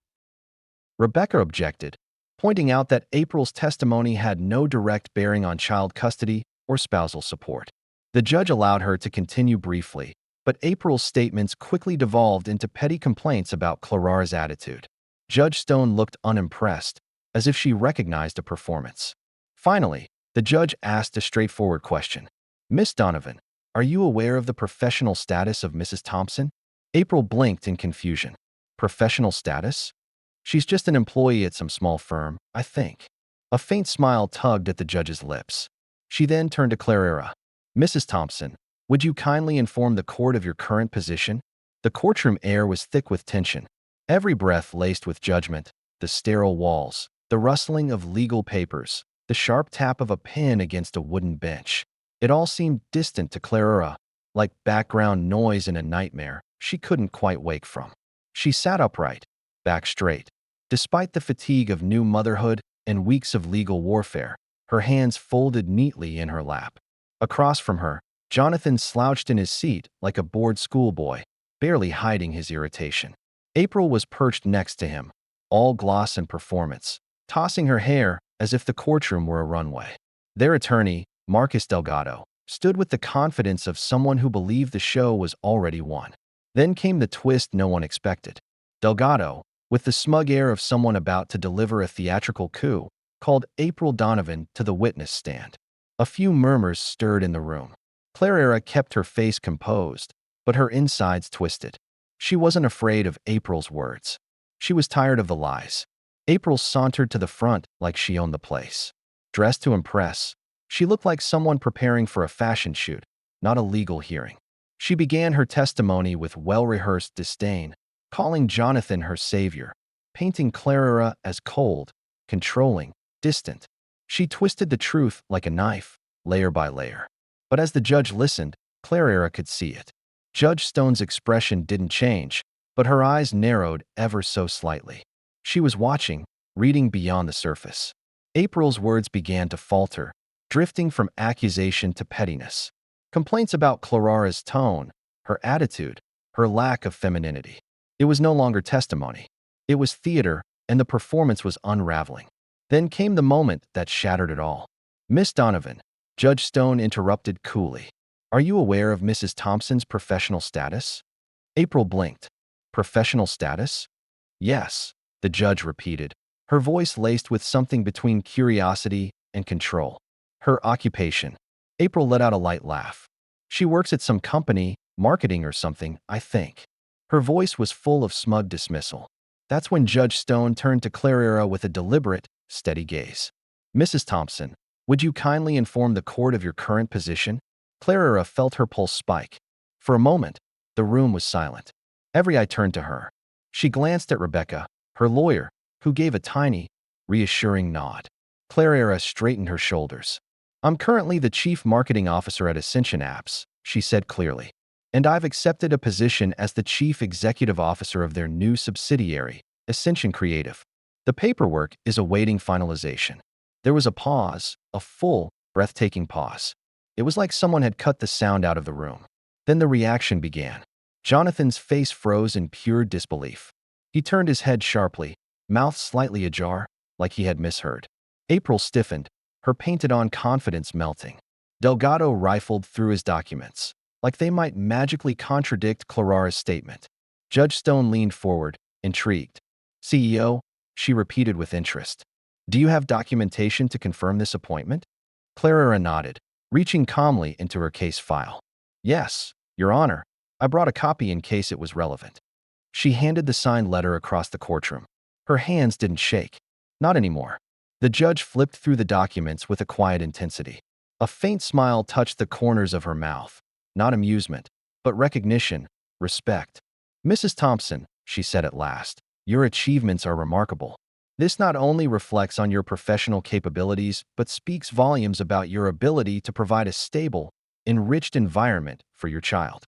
Rebecca objected, pointing out that April's testimony had no direct bearing on child custody or spousal support. The judge allowed her to continue briefly, but April's statements quickly devolved into petty complaints about Clara's attitude. Judge Stone looked unimpressed, as if she recognized a performance. Finally, the judge asked a straightforward question. "Miss Donovan, are you aware of the professional status of Mrs. Thompson?" April blinked in confusion. Professional status? She's just an employee at some small firm, I think. A faint smile tugged at the judge's lips. She then turned to Clara. "Mrs. Thompson, would you kindly inform the court of your current position?" The courtroom air was thick with tension, every breath laced with judgment, the sterile walls, the rustling of legal papers, the sharp tap of a pen against a wooden bench. It all seemed distant to Clara, like background noise in a nightmare she couldn't quite wake from. She sat upright, back straight. Despite the fatigue of new motherhood and weeks of legal warfare, her hands folded neatly in her lap. Across from her, Jonathan slouched in his seat like a bored schoolboy, barely hiding his irritation. April was perched next to him, all gloss and performance, tossing her hair as if the courtroom were a runway. Their attorney, Marcus Delgado, stood with the confidence of someone who believed the show was already won. Then came the twist no one expected. Delgado, with the smug air of someone about to deliver a theatrical coup, called April Donovan to the witness stand. A few murmurs stirred in the room. Clara kept her face composed, but her insides twisted. She wasn't afraid of April's words. She was tired of the lies. April sauntered to the front like she owned the place. Dressed to impress, she looked like someone preparing for a fashion shoot, not a legal hearing. She began her testimony with well-rehearsed disdain, calling Jonathan her savior, painting Clara as cold, controlling, distant. She twisted the truth like a knife, layer by layer. But as the judge listened, Clara could see it. Judge Stone's expression didn't change, but her eyes narrowed ever so slightly. She was watching, reading beyond the surface. April's words began to falter, drifting from accusation to pettiness. Complaints about Clara's tone, her attitude, her lack of femininity. It was no longer testimony. It was theater, and the performance was unraveling. Then came the moment that shattered it all. "Miss Donovan," Judge Stone interrupted coolly. Are you aware of Mrs. Thompson's professional status? April blinked. Professional status? Yes, the judge repeated, her voice laced with something between curiosity and control. Her occupation. April let out a light laugh. She works at some company, marketing or something, I think. Her voice was full of smug dismissal. That's when Judge Stone turned to Clara with a deliberate, steady gaze. Mrs. Thompson, would you kindly inform the court of your current position? Clara felt her pulse spike. For a moment, the room was silent. Every eye turned to her. She glanced at Rebecca, her lawyer, who gave a tiny, reassuring nod. Clara straightened her shoulders. I'm currently the chief marketing officer at Ascension Apps, she said clearly, and I've accepted a position as the chief executive officer of their new subsidiary, Ascension Creative. The paperwork is awaiting finalization. There was a pause, a full, breathtaking pause. It was like someone had cut the sound out of the room. Then the reaction began. Jonathan's face froze in pure disbelief. He turned his head sharply, mouth slightly ajar, like he had misheard. April stiffened, her painted-on confidence melting. Delgado rifled through his documents, like they might magically contradict Clara's statement. Judge Stone leaned forward, intrigued. CEO, she repeated with interest. Do you have documentation to confirm this appointment? Clara nodded, reaching calmly into her case file. Yes, Your Honor, I brought a copy in case it was relevant. She handed the signed letter across the courtroom. Her hands didn't shake. Not anymore. The judge flipped through the documents with a quiet intensity. A faint smile touched the corners of her mouth. Not amusement, but recognition, respect. Mrs. Thompson, she said at last, your achievements are remarkable. This not only reflects on your professional capabilities, but speaks volumes about your ability to provide a stable, enriched environment for your child.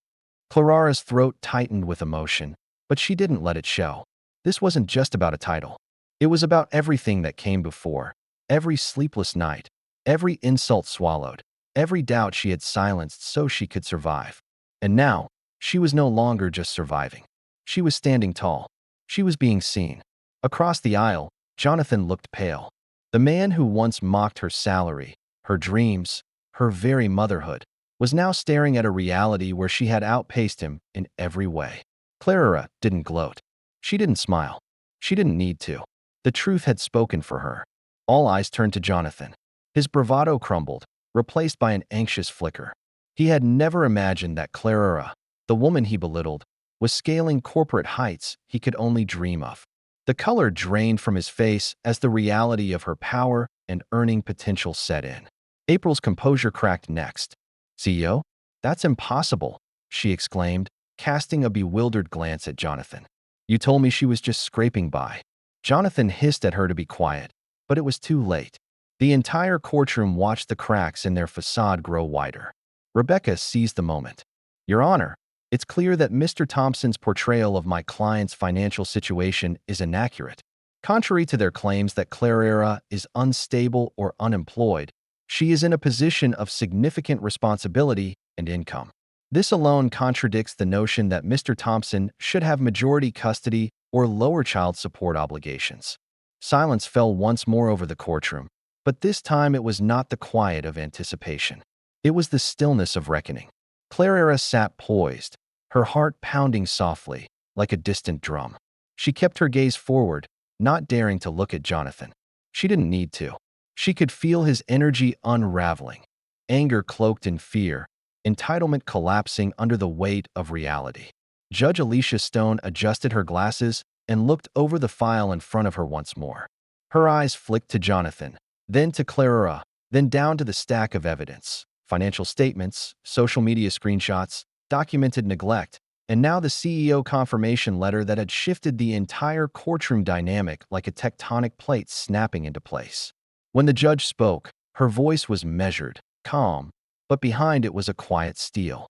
Clara's throat tightened with emotion, but she didn't let it show. This wasn't just about a title. It was about everything that came before, every sleepless night, every insult swallowed, every doubt she had silenced so she could survive. And now, she was no longer just surviving. She was standing tall. She was being seen. Across the aisle, Jonathan looked pale. The man who once mocked her salary, her dreams, her very motherhood, was now staring at a reality where she had outpaced him in every way. Clara didn't gloat. She didn't smile. She didn't need to. The truth had spoken for her. All eyes turned to Jonathan. His bravado crumbled, replaced by an anxious flicker. He had never imagined that Clara, the woman he belittled, was scaling corporate heights he could only dream of. The color drained from his face as the reality of her power and earning potential set in. April's composure cracked next. CEO? That's impossible, she exclaimed, casting a bewildered glance at Jonathan. You told me she was just scraping by. Jonathan hissed at her to be quiet, but it was too late. The entire courtroom watched the cracks in their facade grow wider. Rebecca seized the moment. Your Honor, it's clear that Mr. Thompson's portrayal of my client's financial situation is inaccurate. Contrary to their claims that Clara is unstable or unemployed, she is in a position of significant responsibility and income. This alone contradicts the notion that Mr. Thompson should have majority custody or lower child support obligations. Silence fell once more over the courtroom, but this time it was not the quiet of anticipation. It was the stillness of reckoning. Clara sat poised, her heart pounding softly, like a distant drum. She kept her gaze forward, not daring to look at Jonathan. She didn't need to. She could feel his energy unraveling, anger cloaked in fear, entitlement collapsing under the weight of reality. Judge Alicia Stone adjusted her glasses and looked over the file in front of her once more. Her eyes flicked to Jonathan, then to Clara, then down to the stack of evidence. Financial statements, social media screenshots, documented neglect, and now the CEO confirmation letter that had shifted the entire courtroom dynamic like a tectonic plate snapping into place. When the judge spoke, her voice was measured, calm, but behind it was a quiet steel.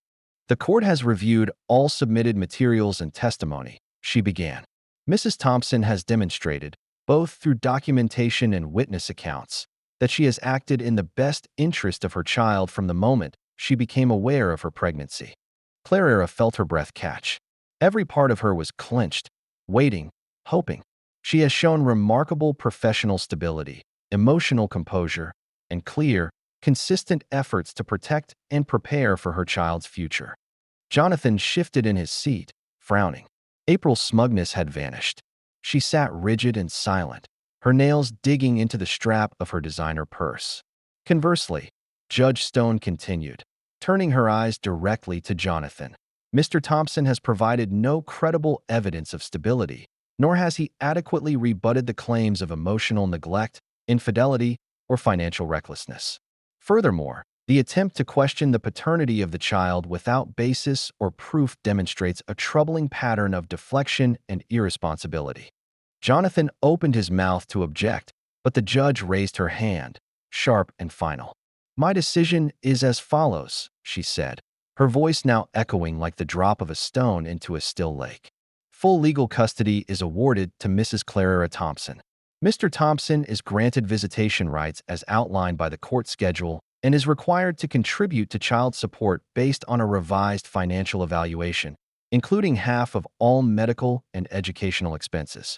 The court has reviewed all submitted materials and testimony, she began. Mrs. Thompson has demonstrated, both through documentation and witness accounts, that she has acted in the best interest of her child from the moment she became aware of her pregnancy. Clara felt her breath catch. Every part of her was clenched, waiting, hoping. She has shown remarkable professional stability, emotional composure, and clear, consistent efforts to protect and prepare for her child's future. Jonathan shifted in his seat, frowning. April's smugness had vanished. She sat rigid and silent, her nails digging into the strap of her designer purse. Conversely, Judge Stone continued, turning her eyes directly to Jonathan. Mr. Thompson has provided no credible evidence of stability, nor has he adequately rebutted the claims of emotional neglect, infidelity, or financial recklessness. Furthermore, the attempt to question the paternity of the child without basis or proof demonstrates a troubling pattern of deflection and irresponsibility. Jonathan opened his mouth to object, but the judge raised her hand, sharp and final. "My decision is as follows," she said, her voice now echoing like the drop of a stone into a still lake. Full legal custody is awarded to Mrs. Clara Thompson. Mr. Thompson is granted visitation rights as outlined by the court schedule and is required to contribute to child support based on a revised financial evaluation, including half of all medical and educational expenses.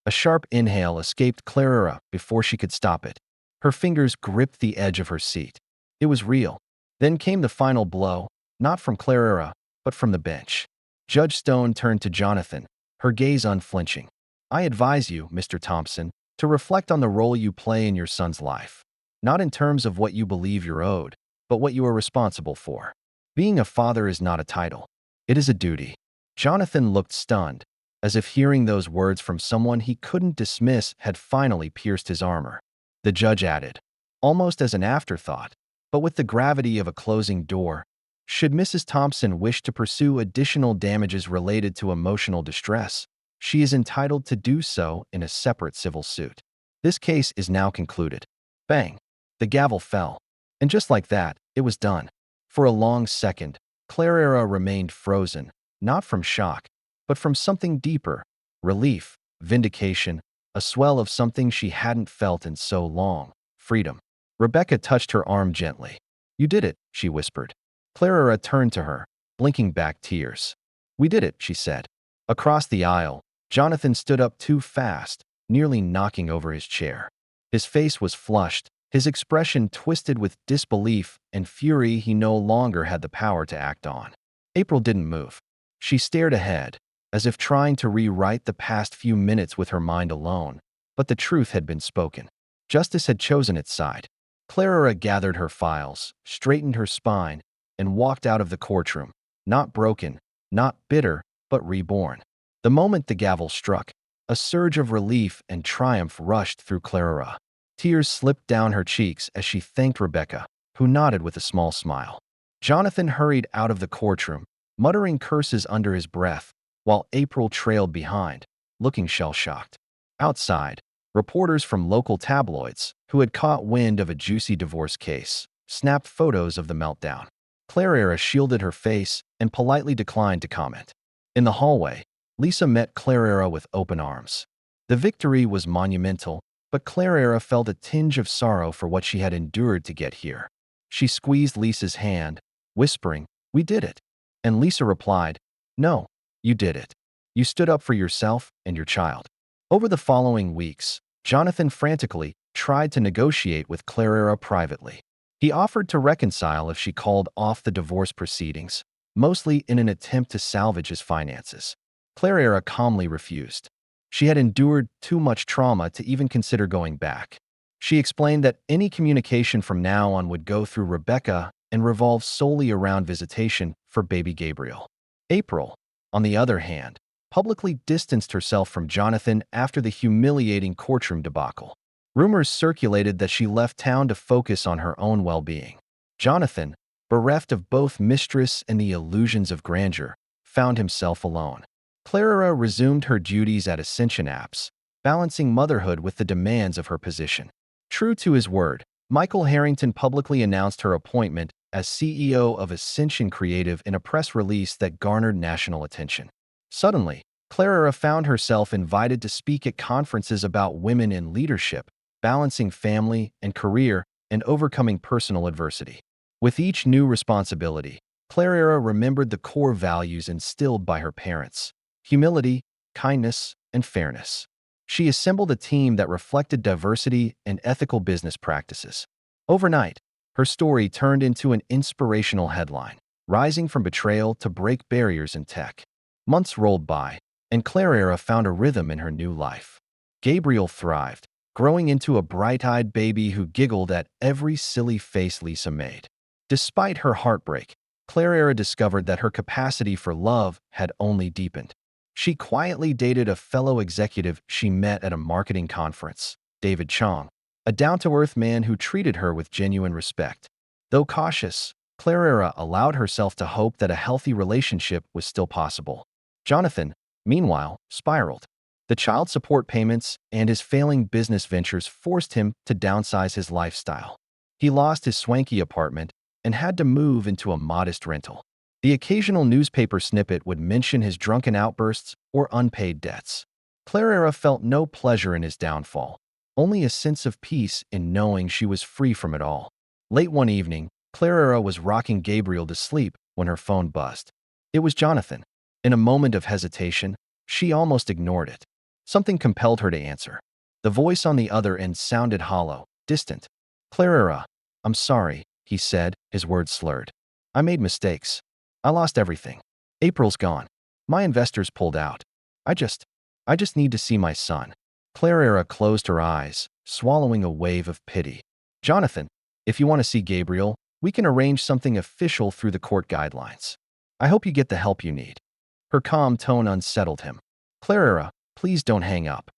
A sharp inhale escaped Clara before she could stop it. Her fingers gripped the edge of her seat. It was real. Then came the final blow, not from Clara, but from the bench. Judge Stone turned to Jonathan, her gaze unflinching. "I advise you, Mr. Thompson, to reflect on the role you play in your son's life, not in terms of what you believe you're owed, but what you are responsible for. Being a father is not a title. It is a duty." Jonathan looked stunned, as if hearing those words from someone he couldn't dismiss had finally pierced his armor. The judge added, almost as an afterthought, but with the gravity of a closing door, "Should Mrs. Thompson wish to pursue additional damages related to emotional distress, she is entitled to do so in a separate civil suit. This case is now concluded." Bang! The gavel fell. And just like that, it was done. For a long second, Clara remained frozen, not from shock, but from something deeper: relief, vindication, a swell of something she hadn't felt in so long: freedom. Rebecca touched her arm gently. "You did it," she whispered. Clara turned to her, blinking back tears. "We did it," she said. Across the aisle, Jonathan stood up too fast, nearly knocking over his chair. His face was flushed, his expression twisted with disbelief and fury he no longer had the power to act on. April didn't move. She stared ahead, as if trying to rewrite the past few minutes with her mind alone, but the truth had been spoken. Justice had chosen its side. Clara gathered her files, straightened her spine, and walked out of the courtroom, not broken, not bitter, but reborn. The moment the gavel struck, a surge of relief and triumph rushed through Clara. Tears slipped down her cheeks as she thanked Rebecca, who nodded with a small smile. Jonathan hurried out of the courtroom, muttering curses under his breath, while April trailed behind, looking shell-shocked. Outside, reporters from local tabloids, who had caught wind of a juicy divorce case, snapped photos of the meltdown. Clara shielded her face and politely declined to comment. In the hallway, Lisa met Clara with open arms. The victory was monumental, but Clara felt a tinge of sorrow for what she had endured to get here. She squeezed Lisa's hand, whispering, "We did it." And Lisa replied, "No, you did it. You stood up for yourself and your child." Over the following weeks, Jonathan frantically tried to negotiate with Clara privately. He offered to reconcile if she called off the divorce proceedings, mostly in an attempt to salvage his finances. Clara calmly refused. She had endured too much trauma to even consider going back. She explained that any communication from now on would go through Rebecca and revolve solely around visitation for baby Gabriel. April, on the other hand, publicly distanced herself from Jonathan after the humiliating courtroom debacle. Rumors circulated that she left town to focus on her own well-being. Jonathan, bereft of both Mistress and the illusions of grandeur, found himself alone. Clara resumed her duties at Ascension Apps, balancing motherhood with the demands of her position. True to his word, Michael Harrington publicly announced her appointment as CEO of Ascension Creative in a press release that garnered national attention. Suddenly, Clara found herself invited to speak at conferences about women in leadership, balancing family and career, and overcoming personal adversity. With each new responsibility, Clara remembered the core values instilled by her parents: humility, kindness, and fairness. She assembled a team that reflected diversity and ethical business practices. Overnight, Her story turned into an inspirational headline, rising from betrayal to break barriers in tech. Months rolled by, and Clara found a rhythm in her new life. Gabriel thrived, growing into a bright-eyed baby who giggled at every silly face Lisa made. Despite her heartbreak, Clara discovered that her capacity for love had only deepened. She quietly dated a fellow executive she met at a marketing conference, David Chong, a down-to-earth man who treated her with genuine respect. Though cautious, Clara allowed herself to hope that a healthy relationship was still possible. Jonathan, meanwhile, spiraled. The child support payments and his failing business ventures forced him to downsize his lifestyle. He lost his swanky apartment and had to move into a modest rental. The occasional newspaper snippet would mention his drunken outbursts or unpaid debts. Clara felt no pleasure in his downfall, only a sense of peace in knowing she was free from it all. Late one evening, Clara was rocking Gabriel to sleep when her phone buzzed. It was Jonathan. In a moment of hesitation, she almost ignored it. Something compelled her to answer. The voice on the other end sounded hollow, distant. "Clara, I'm sorry," he said, his words slurred. "I made mistakes. I lost everything. April's gone. My investors pulled out. I just need to see my son." Clara closed her eyes, swallowing a wave of pity. "Jonathan, if you want to see Gabriel, we can arrange something official through the court guidelines. I hope you get the help you need." Her calm tone unsettled him. "Clara, please don't hang up.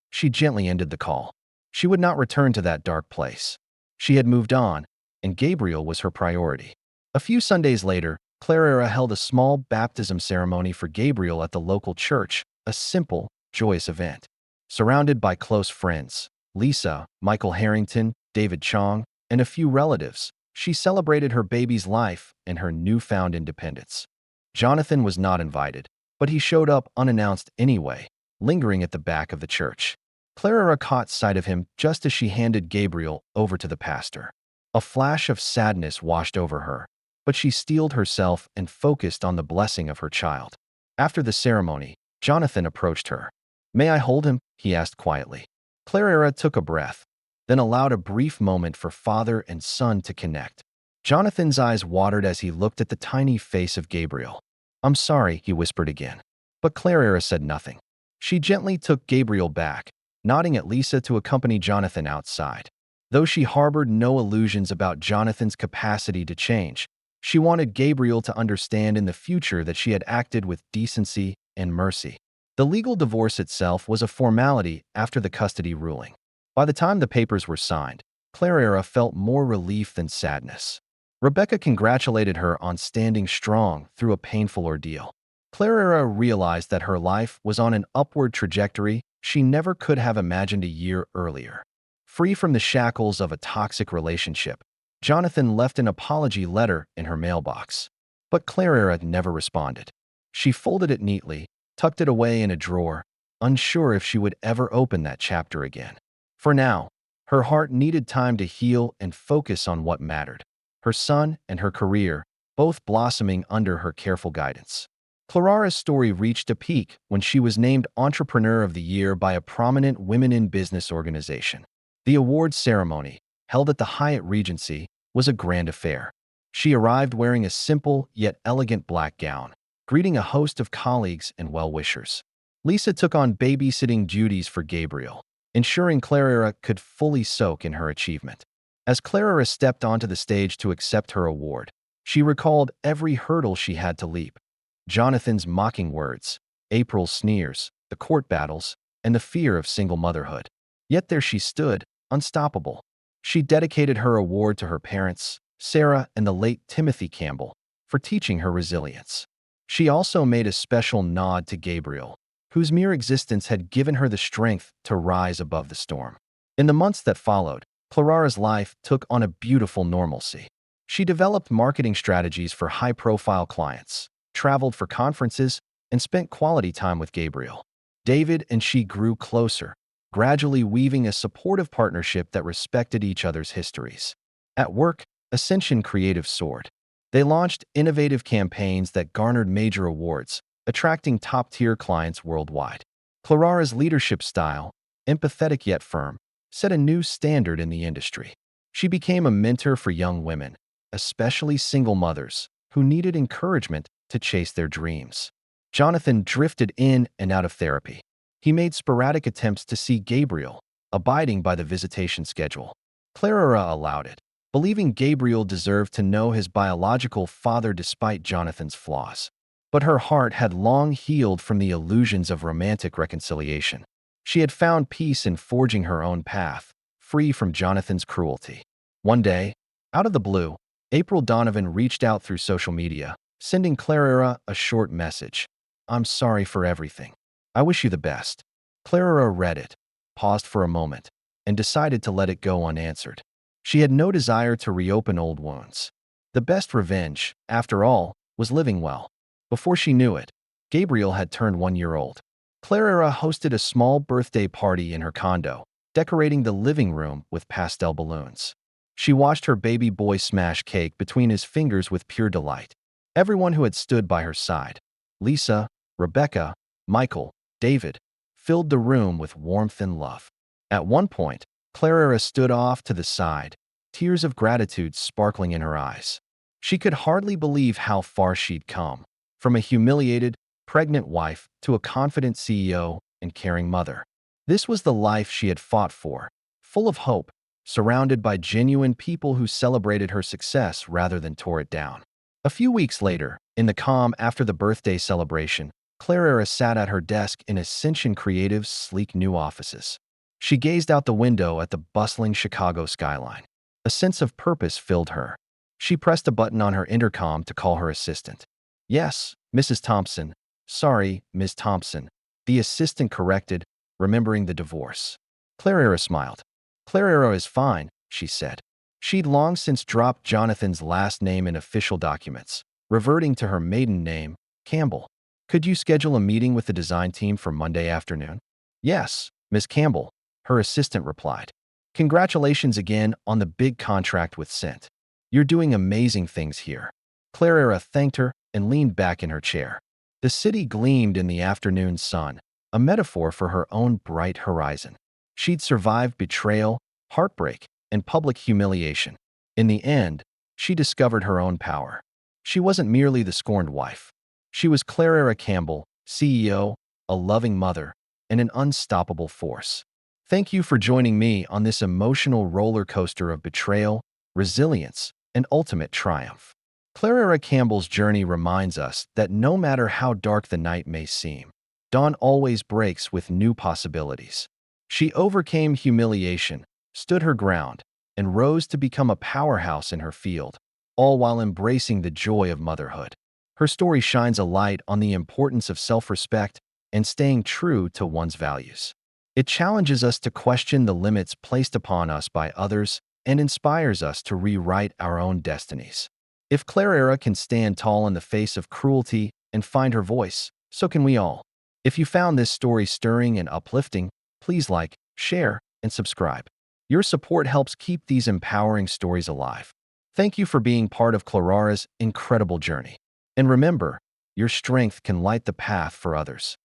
She gently ended the call. She would not return to that dark place. She had moved on, and Gabriel was her priority. A few Sundays later, Clara held a small baptism ceremony for Gabriel at the local church, a simple, joyous event. Surrounded by close friends, Lisa, Michael Harrington, David Chong, and a few relatives, she celebrated her baby's life and her newfound independence. Jonathan was not invited, but he showed up unannounced anyway, lingering at the back of the church. Clara caught sight of him just as she handed Gabriel over to the pastor. A flash of sadness washed over her, but she steeled herself and focused on the blessing of her child. After the ceremony, Jonathan approached her. "May I hold him?" he asked quietly. Clara took a breath, then allowed a brief moment for father and son to connect. Jonathan's eyes watered as he looked at the tiny face of Gabriel. "I'm sorry," he whispered again. But Clara said nothing. She gently took Gabriel back, nodding at Lisa to accompany Jonathan outside. Though she harbored no illusions about Jonathan's capacity to change, she wanted Gabriel to understand in the future that she had acted with decency and mercy. The legal divorce itself was a formality after the custody ruling. By the time the papers were signed, Clara felt more relief than sadness. Rebecca congratulated her on standing strong through a painful ordeal. Clara realized that her life was on an upward trajectory she never could have imagined a year earlier. Free from the shackles of a toxic relationship, Jonathan left an apology letter in her mailbox. But Clara never responded. She folded it neatly, tucked it away in a drawer, unsure if she would ever open that chapter again. For now, her heart needed time to heal and focus on what mattered: her son and her career, both blossoming under her careful guidance. Clara's story reached a peak when she was named Entrepreneur of the Year by a prominent women in business organization. The awards ceremony, held at the Hyatt Regency, was a grand affair. She arrived wearing a simple yet elegant black gown, greeting a host of colleagues and well-wishers. Lisa took on babysitting duties for Gabriel, ensuring Clara could fully soak in her achievement. As Clara stepped onto the stage to accept her award, she recalled every hurdle she had to leap: Jonathan's mocking words, April's sneers, the court battles, and the fear of single motherhood. Yet there she stood, unstoppable. She dedicated her award to her parents, Sarah and the late Timothy Campbell, for teaching her resilience. She also made a special nod to Gabriel, whose mere existence had given her the strength to rise above the storm. In the months that followed, Clara's life took on a beautiful normalcy. She developed marketing strategies for high-profile clients, traveled for conferences, and spent quality time with Gabriel. David and she grew closer, gradually weaving a supportive partnership that respected each other's histories. At work, Ascension Creative soared. They launched innovative campaigns that garnered major awards, attracting top-tier clients worldwide. Clara's leadership style, empathetic yet firm, set a new standard in the industry. She became a mentor for young women, especially single mothers, who needed encouragement to chase their dreams. Jonathan drifted in and out of therapy. He made sporadic attempts to see Gabriel, abiding by the visitation schedule. Clara allowed it, believing Gabriel deserved to know his biological father despite Jonathan's flaws. But her heart had long healed from the illusions of romantic reconciliation. She had found peace in forging her own path, free from Jonathan's cruelty. One day, out of the blue, April Donovan reached out through social media, sending Clara a short message. "I'm sorry for everything. I wish you the best." Clara read it, paused for a moment, and decided to let it go unanswered. She had no desire to reopen old wounds. The best revenge, after all, was living well. Before she knew it, Gabriel had turned 1 year old. Clara hosted a small birthday party in her condo, decorating the living room with pastel balloons. She watched her baby boy smash cake between his fingers with pure delight. Everyone who had stood by her side, Lisa, Rebecca, Michael, David, filled the room with warmth and love. At one point, Clara stood off to the side, tears of gratitude sparkling in her eyes. She could hardly believe how far she'd come, from a humiliated, pregnant wife to a confident CEO and caring mother. This was the life she had fought for, full of hope, surrounded by genuine people who celebrated her success rather than tore it down. A few weeks later, in the calm after the birthday celebration, Clara sat at her desk in Ascension Creative's sleek new offices. She gazed out the window at the bustling Chicago skyline. A sense of purpose filled her. She pressed a button on her intercom to call her assistant. "Yes, Mrs. Thompson." "Sorry, Ms. Thompson," the assistant corrected, remembering the divorce. Clara smiled. "Clara is fine," she said. She'd long since dropped Jonathan's last name in official documents, reverting to her maiden name, Campbell. "Could you schedule a meeting with the design team for Monday afternoon?" "Yes, Miss Campbell," her assistant replied. "Congratulations again on the big contract with Scent. You're doing amazing things here." Clara thanked her and leaned back in her chair. The city gleamed in the afternoon sun, a metaphor for her own bright horizon. She'd survived betrayal, heartbreak, and public humiliation. In the end, she discovered her own power. She wasn't merely the scorned wife. She was Clara Campbell, CEO, a loving mother, and an unstoppable force. Thank you for joining me on this emotional roller coaster of betrayal, resilience, and ultimate triumph. Clara Campbell's journey reminds us that no matter how dark the night may seem, dawn always breaks with new possibilities. She overcame humiliation, stood her ground, and rose to become a powerhouse in her field, all while embracing the joy of motherhood. Her story shines a light on the importance of self-respect and staying true to one's values. It challenges us to question the limits placed upon us by others and inspires us to rewrite our own destinies. If Clara can stand tall in the face of cruelty and find her voice, so can we all. If you found this story stirring and uplifting, please like, share, and subscribe. Your support helps keep these empowering stories alive. Thank you for being part of Clara's incredible journey. And remember, your strength can light the path for others.